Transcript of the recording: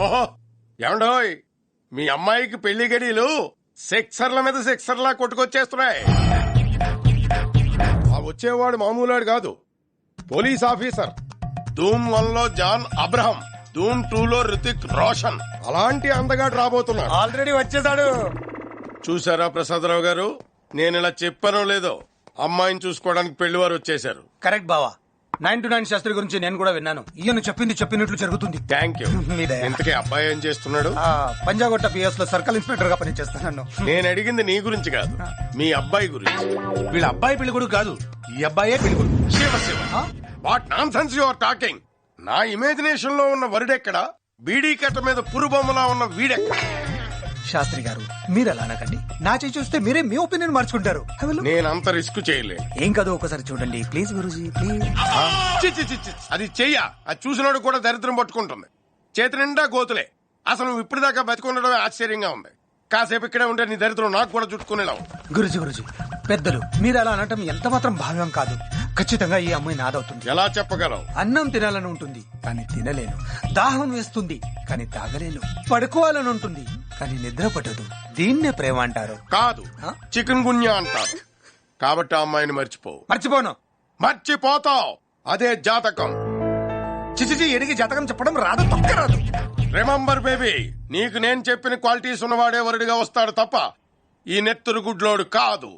ఓహో ఏమండోయ్, మీ అమ్మాయికి పెళ్లి గడియలు సెక్సర్ల మీద సెక్సర్లా కొట్టుకొచ్చేస్తున్నాయి. ఆ వచ్చేవాడు మామూలాడు కాదు, పోలీస్ ఆఫీసర్. ధూమ్ 1 లో జాన్ అబ్రహం, ధూమ్ 2 లో రితిక్ రోషన్. అలాంటి అందగాడు రాబోతున్నాడు. ఆల్రెడీ వచ్చేసాడు. చూసారా ప్రసాదరావు గారు, నేను ఇలా చెప్పానో లేదో, అమ్మాయిని చూసుకోవడానికి పెళ్లివారు వచ్చేశారు. కరెక్ట్ బావా. 9-9 శాస్త్రి గురించి నేను కూడా విన్నాను. ఈయన చెప్పినట్లు జరుగుతుంది. Thank you. ఇంతకీ అబ్బాయి ఏం చేస్తున్నాడు? పంజాగుట్ట పిఎస్ లో సర్కిల్ ఇన్స్పెక్టర్ గా పనిచేస్తున్నాను. నేను అడిగింది నీ గురించి కాదు, మీ అబ్బాయి గురించి. వీళ్ళ అబ్బాయి పెళ్లి కొడుకు కాదు, ఈ అబ్బాయే పెళ్లి కొడుకు. Shiva Shiva, what nonsense you are talking. నా ఇమాజినేషన్ లో ఉన్న వరుడెక్కడ, బీడీ కట్ట మీద పురుబొమ్మలా ఉన్న వీడెక్కడ? శాస్త్రి గారు మీరు అలా అనకండి. నా చేయి చూస్తే మీరే మీ ఒపీనియన్ మార్చుకుంటారు. నేనంత రిస్క్ చేయలే. ఏం కాదు, ఒకసారి చూడండి ప్లీజ్ గురూజీ ప్లీజ్. అది చెయ్య, అది చూసినోడు కూడా దరిద్రం పట్టుకుంటుంది. చేతి నిండా గోతులే. అసలు నువ్వు ఇప్పటిదాకా బతికుండడమే ఆశ్చర్యంగా ఉంది. కాసేపు ఇక్కడే ఉంటే నీ దరిద్రం నాకు కూడా చుట్టుకునేలా. గురూజీ పెద్దలు మీరు అలా అనటం ఎంత మాత్రం భావ్యం కాదు. ఖచ్చితంగా ఈ అమ్మాయి నాదవుతుంది. ఎలా చెప్పగలవు? అన్నం తినాలని ఉంటుంది కానీ తినలేను, దాహం వేస్తుంది కానీ తాగలేను, పడుకోవాలని ఉంటుంది కానీ నిద్ర పట్టదు. దీన్నే ప్రేమ అంటారు. కాదు, చికెన్ గున్యా అంటారు. కాబట్టి ఆ అమ్మాయిని మర్చిపోవు. మర్చిపోను. మర్చిపోతావు, అదే జాతకం. చిచిచి ఎడిగి జాతకం చెప్పడం రాదు, తొక్క రాదు. రిమెంబర్ బేబీ, నీకు నేను చెప్పిన క్వాలిటీస్ ఉన్నవాడే వరుడిగా వస్తాడు తప్ప ఈ నెత్తురు గుడ్లోడు కాదు.